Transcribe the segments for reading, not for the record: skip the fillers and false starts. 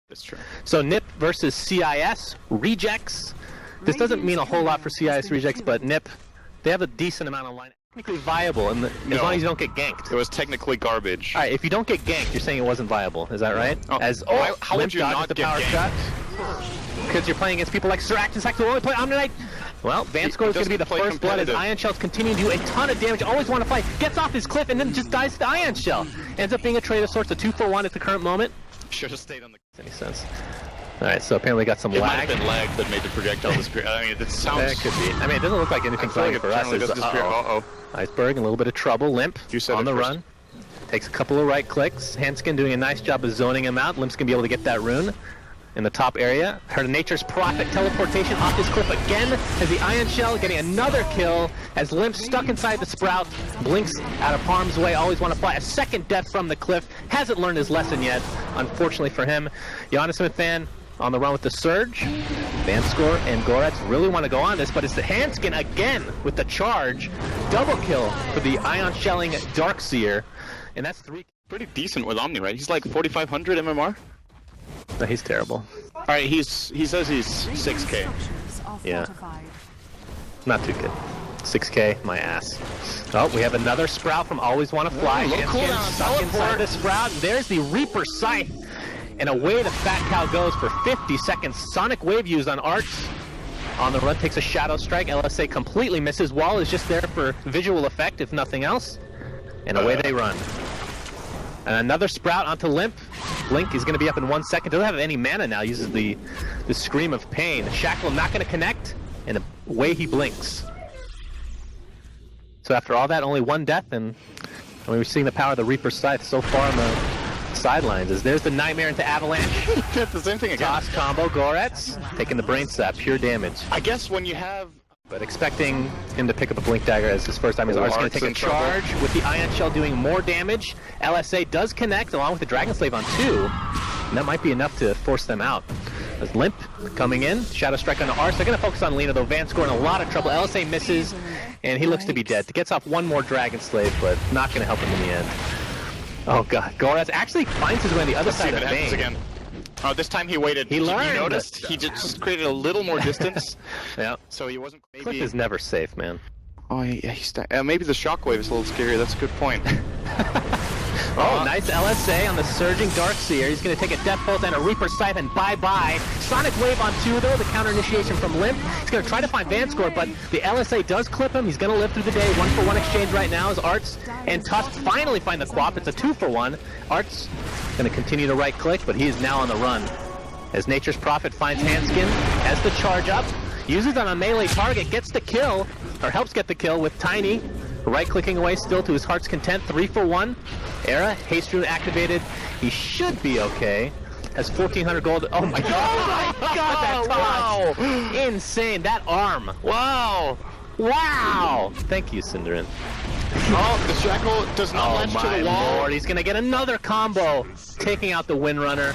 That's true. So NIP versus CIS rejects. This doesn't mean a whole lot for CIS rejects, but NIP, they have a decent amount of line. Technically viable, and as long as you don't get ganked. It was technically garbage. All right, if you don't get ganked, you're saying it wasn't viable. Is that right? How would you not get ganked? Because you're playing against people like Sir Actus who only play Omnite. Well, Vanscore is going to be the first blood as Ion Shell's continuing to do a ton of damage. Always want to fight. Gets off his cliff and then just dies to the Ion Shell. Ends up being a trade of sorts, a 2-for-1 at the current moment. Should have stayed on the... Any sense? Alright, so apparently got some lag. It might have been lag that made the projectile disappear. I mean, it sounds... That could be. I mean, it doesn't look like anything's lagging for us. Iceberg in a little bit of trouble. Limp on the run. Takes a couple of right clicks. Handsken doing a nice job of zoning him out. Limp's going to be able to get that rune in the top area. Her Nature's Prophet teleportation off his cliff again as the Ion Shell getting another kill as Limp's stuck inside the Sprout. Blinks out of harm's way. Always want to fly. A second death from the cliff. Hasn't learned his lesson yet, unfortunately for him. jonassomfan on the run with the Surge. Vanscore and Goretz really want to go on this, but it's the Handsken again with the charge. Double kill for the Ion Shelling Dark Seer. And that's 3. Pretty decent with Omni, right? He's like 4,500 MMR? No, he's terrible. Alright, he says he's 6k. Yeah. Not too good. 6k, my ass. Oh, we have another Sprout from Always Wanna Fly. Handsken stuck inside the Sprout. There's the Reaper Scythe. And away the Fat Cow goes for 50 seconds. Sonic Wave used on Arts. On the run, takes a Shadow Strike. LSA completely misses. Wall is just there for visual effect, if nothing else. And away they run. And another Sprout onto Limp. Blink is going to be up in 1 second. Doesn't have any mana now. Uses the Scream of Pain. Shackle not going to connect. And away he blinks. So after all that, only one death. And we're seeing the power of the Reaper Scythe so far on the sidelines. As there's the Nightmare into Avalanche. That's the same thing again. Toss combo. Goretz taking the Brain Sap. Pure damage. I guess when you have... But expecting him to pick up a Blink Dagger as his first time, his Art's going to take a charge with the Ion Shell doing more damage. LSA does connect along with the Dragon Slave on 2. And that might be enough to force them out. As Limp coming in, Shadow Strike on Arts. They're going to focus on Lina though. Vanscore in a lot of trouble. LSA misses, and he looks to be dead. Gets off one more Dragon Slave, but not going to help him in the end. Oh god, Goretz actually finds his way on the other side of the Bane. Again. Oh, this time he waited. He learned. You noticed? He just created a little more distance. Yeah. So he wasn't... Cliff is never safe, man. Oh, yeah, maybe the Shockwave is a little scary. That's a good point. Oh, nice LSA on the Surging Dark Seer. He's going to take a Death Bolt and a Reaper Scythe and bye-bye. Sonic Wave on 2, though, the counter initiation from Limp. He's going to try to find Vanscore, but the LSA does clip him. He's going to live through the day. 1-for-1 exchange right now as Arts and Tusk finally find the Quap. It's a 2-for-1. Arts going to continue to right-click, but he is now on the run. As Nature's Prophet finds Handsken, has the charge up, uses on a melee target, gets the kill, or helps get the kill with Tiny. Right-clicking away still to his heart's content. 3-for-1. Era, Haste Rune activated. He should be okay. Has 1,400 gold. Oh my god! Oh my god, that toss! Wow. Insane, that arm. Wow! Wow! Thank you, Cinderin. Oh, the Shackle does not latch to the wall. Lord, he's gonna get another combo, taking out the Windrunner.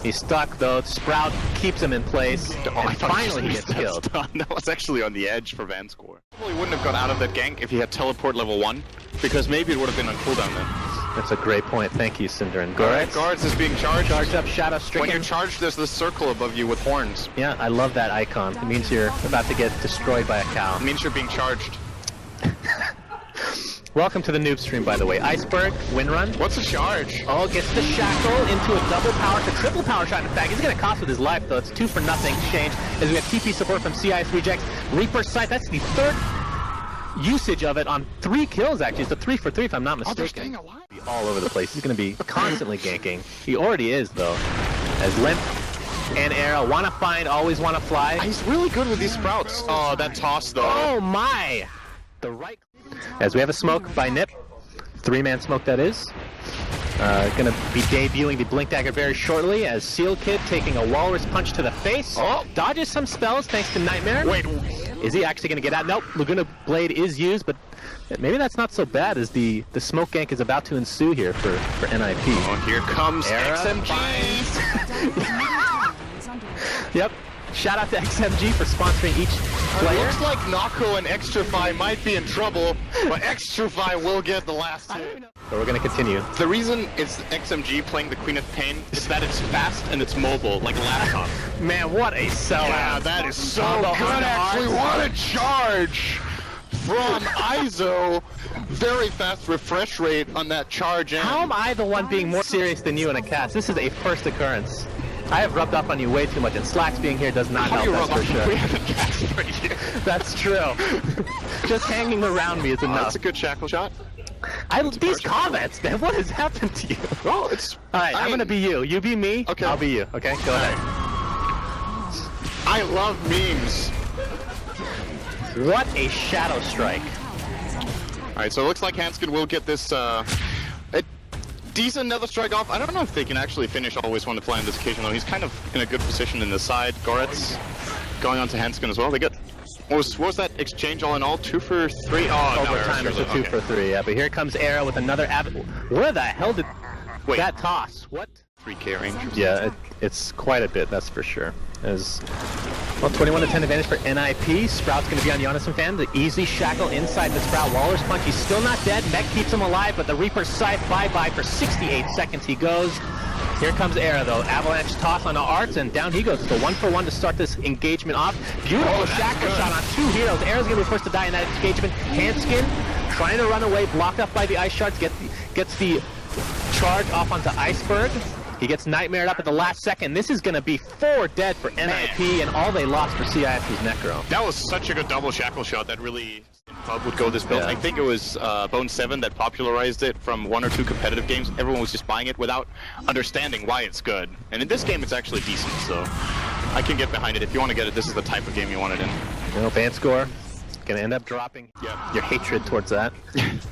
He's stuck though. Sprout keeps him in place, and finally he gets killed. That was actually on the edge for Vanscore. Probably wouldn't have got out of that gank if he had teleport level 1, because maybe it would have been on cooldown then. That's a great point. Thank you, Cinderin. Goretz is being charged. Charged up, Shadow Stricken. When you're charged, there's this circle above you with horns. Yeah, I love that icon. It means you're about to get destroyed by a cow. It means you're being charged. Welcome to the noob stream, by the way. Iceberg, Windrun. What's a charge? Oh, gets the Shackle into a double power to triple power shot. In fact, he's going to cost with his life, though. It's 2-for-nothing exchange. As we have TP support from CIS rejects. Reaper Scythe, that's the third usage of it on 3 kills, actually. It's a 3-for-3, if I'm not mistaken. Oh, they're staying alive. All over the place. He's going to be constantly ganking. He already is, though. As Limp and Era want to find, always want to fly. He's really good with these Sprouts. Oh, that toss, though. Oh, my! The right... As we have a smoke by Nip. 3-man smoke, that is. Gonna be debuting the Blink Dagger very shortly as Sealkid taking a Walrus Punch to the face. Oh! Dodges some spells thanks to Nightmare. Wait. Is he actually gonna get out? Nope. Laguna Blade is used, but maybe that's not so bad as the smoke gank is about to ensue here for NIP. Oh, here comes Era XMGs! Yep. Shout out to XMG for sponsoring each It player. looks like Nako and Extrafy might be in trouble, but Extrafy will get the last two. So we're gonna continue. The reason it's XMG playing the Queen of Pain is that it's fast and it's mobile, like a laptop. Man, what a sellout. Yeah, that is so Combo good, on the actually. arts. What a charge from Izo. Very fast refresh rate on that charge. How am I the one being more serious than you in a cast? This is a first occurrence. I have rubbed off on you way too much, and Slacks being here does not How do you help, rub that's for off? sure. We haven't cast for you. That's true. Just hanging around me is enough. That's a good shackle shot. These comments, man, what has happened to you? Well, it's... Alright, I'm gonna be you. You be me, Okay. I'll be you. Okay, go ahead. I love memes. What a shadow strike. Alright, so it looks like Handsken will get this, a decent nether strike off. I don't know if they can actually finish Always Want to Fly on this occasion, though. He's kind of in a good position in the side. Goretz going on to Handsken as well. They get... What was that exchange all in all? 2 for 3? Oh, Overtime, it's a 2 for 3, yeah. But here comes Era with another Where the hell did Wait. that toss? What? 3k range. Yeah, it's quite a bit, that's for sure. As well, 21 to 10 advantage for NIP. Sprout's going to be on jonassomfan. The easy shackle inside the Sprout. Waller's punch. He's still not dead. Mech keeps him alive, but the Reaper's Scythe bye-bye for 68 seconds. He goes. Here comes Era, though. Avalanche toss on the arts, and down he goes. It's a 1-for-1 to start this engagement off. Beautiful shackle shot on 2 heroes. Era's going to be first to die in that engagement. Handsken trying to run away, blocked up by the ice shards. Gets the charge off onto Iceberg. He gets nightmared up at the last second. This is going to be 4 dead for NIP, and all they lost for CIS was Necro. That was such a good double shackle shot that really pub would go this build. Yeah. I think it was Bone 7 that popularized it from 1 or 2 competitive games. Everyone was just buying it without understanding why it's good. And in this game, it's actually decent, so I can get behind it. If you want to get it, this is the type of game you want it in. You know, ban score. Gonna end up dropping your hatred towards that.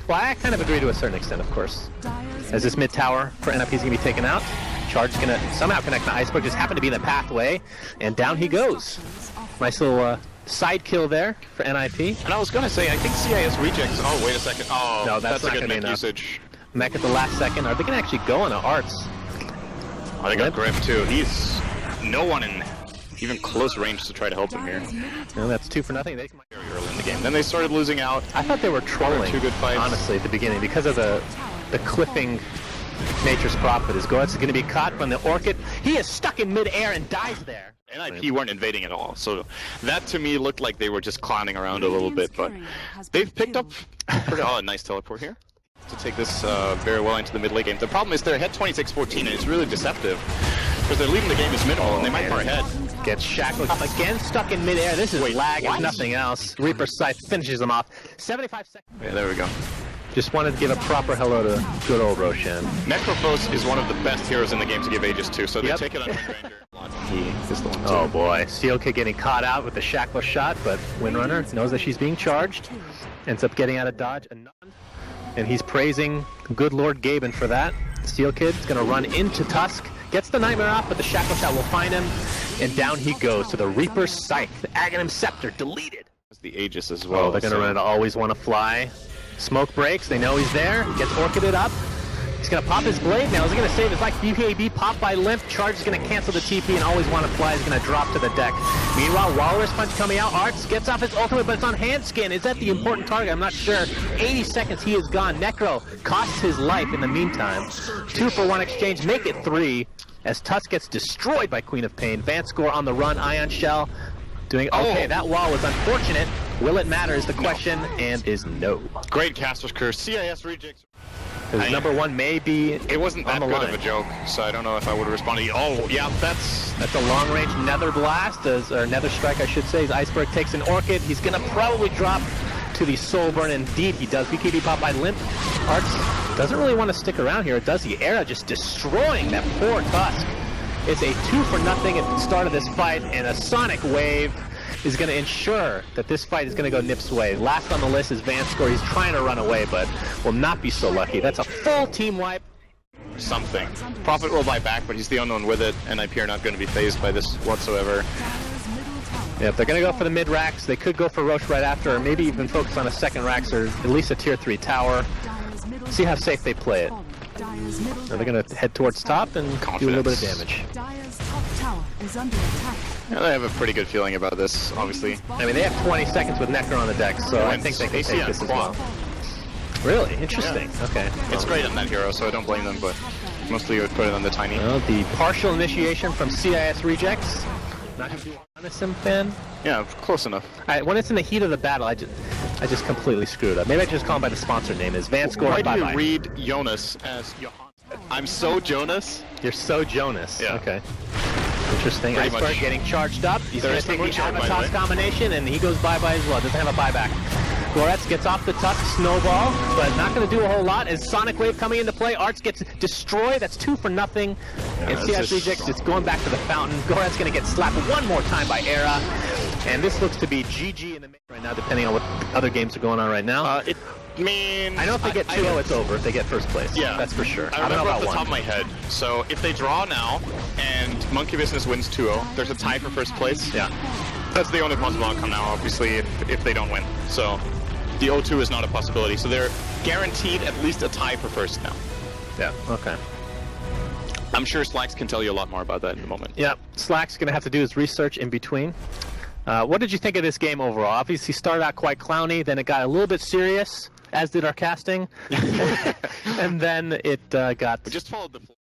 Well, I kind of agree to a certain extent, of course. As this mid tower for NIP is gonna be taken out, Charge is gonna somehow connect the Iceberg, just happened to be in the pathway, and down he goes. Nice little side kill there for NIP. And I was gonna say, I think CIS rejects. Oh, wait a second. Oh, No, that's a not good gonna be mech enough. usage. Mech at the last second. Are they gonna actually go on the arts? Oh, they got Grip too. He's no one in even close range to try to help him here. No, that's 2 for nothing. They Very early in the game. Then they started losing out. I thought they were trolling, 2 good fights. honestly, at the beginning, because of the clipping Nature's Prophet. His Goetz is going to be caught from the Orchid. He is stuck in mid-air and dies there. NIP weren't invading at all, so that to me looked like they were just clowning around a little bit, but they've picked up oh, a nice teleport here to take this very well into the mid-late game. The problem is they're ahead 26-14, and it's really deceptive because they're leading the game is minimal, and they might far ahead. Gets shackled up again, stuck in mid-air. This is lag what? if nothing else. Reaper's Scythe finishes him off. 75 seconds. Yeah, there we go. Just wanted to give a proper hello to good old Roshan. Necrophos is one of the best heroes in the game to give Aegis to, so they Yep. take it on Windranger. He is the one too. Oh boy, Sealkid getting caught out with the shackle shot, but Windrunner knows that she's being charged. Ends up getting out of dodge, and he's praising good Lord Gaben for that. Sealkid's gonna run into Tusk, gets the Nightmare off, but the shackle shot will find him, and down he goes to the Reaper's Scythe. The Aghanim Scepter deleted. The Aegis as well. Oh, they're gonna run into Always Want to Fly. Smoke breaks, they know he's there, he gets Orchided up. He's gonna pop his blade now, is he gonna save his life? BKB pop by Limp, Charge is gonna cancel the TP, and Always Want to Fly is gonna drop to the deck. Meanwhile, Walrus Punch coming out, Arts gets off his ultimate, but it's on Handsken. Is that the important target? I'm not sure. 80 seconds, he is gone. Necro costs his life in the meantime. 2 for 1 exchange, make it 3, as Tusk gets destroyed by Queen of Pain. Vanscore on the run, Ion Shell doing okay. That wall was unfortunate. Will it matter is the question, and is no. Great Caster's Curse. CIS rejects. His number 1 may be It wasn't that on the good line. of a joke, so I don't know if I would have responded. Oh, yeah, that's That's a long-range Nether Blast, or Nether Strike, I should say. His Iceberg takes an Orchid. He's gonna probably drop to the Soul Burn. Indeed, he does. BKB pop by Limp. Arts doesn't really want to stick around here, does he? Era just destroying that poor Tusk. It's a 2 for nothing at the start of this fight, and a Sonic Wave is going to ensure that this fight is going to go Nip's way. Last on the list is Vanscore. He's trying to run away, but will not be so lucky. That's a full team wipe. something. Prophet will buy back, but he's the unknown with it, and IP are not going to be phased by this whatsoever. Yeah, if they're going to go for the mid-racks, they could go for Roche right after, or maybe even focus on a second racks or at least a tier 3 tower. See how safe they play it. Now they're going to head towards top and do a little bit of damage. Dire's top tower is under attack. Yeah, they have a pretty good feeling about this, obviously. I mean, they have 20 seconds with Necro on the deck, so I think they can take this as well. Really? Interesting. Yeah. Okay. It's great on that hero, so I don't blame them, but mostly you would put it on the tiny. Well, the partial initiation from CIS rejects. Not going to do jonassomfan. Yeah, close enough. When it's in the heat of the battle, I just completely screwed up. Maybe I just call him by the sponsor name. Is Vanscore? Why do you Bye-bye. read Jonas as Johann? I'm so Jonas. You're so Jonas. Yeah. Okay. Interesting. Pretty Iceberg much. getting charged up. He's There going is to take some the moonshot, by the way. Avatos combination, and he goes bye-bye as well. Doesn't have a buyback. Goretz gets off the Tusk snowball, but not going to do a whole lot. As Sonic Wave coming into play, Arts gets destroyed. That's 2 for nothing. And CS rejects. It's going back to the fountain. Goretz going to get slapped one more time by Era. And this looks to be GG in the main right now, depending on what other games are going on right now. I know if they get 2-0, it's over. If they get first place, Yeah, that's for sure. I don't know remember off about the one. top of my head. So if they draw now and Monkey Business wins 2-0, there's a tie for first place. Yeah. That's the only possible outcome now, obviously, if they don't win. So the 0-2 is not a possibility. So they're guaranteed at least a tie for first now. Yeah. Okay. I'm sure Slacks can tell you a lot more about that in a moment. Yeah. Slack's going to have to do his research in between. What did you think of this game overall? Obviously, started out quite clowny, then it got a little bit serious, as did our casting, and then it got We just followed the flow.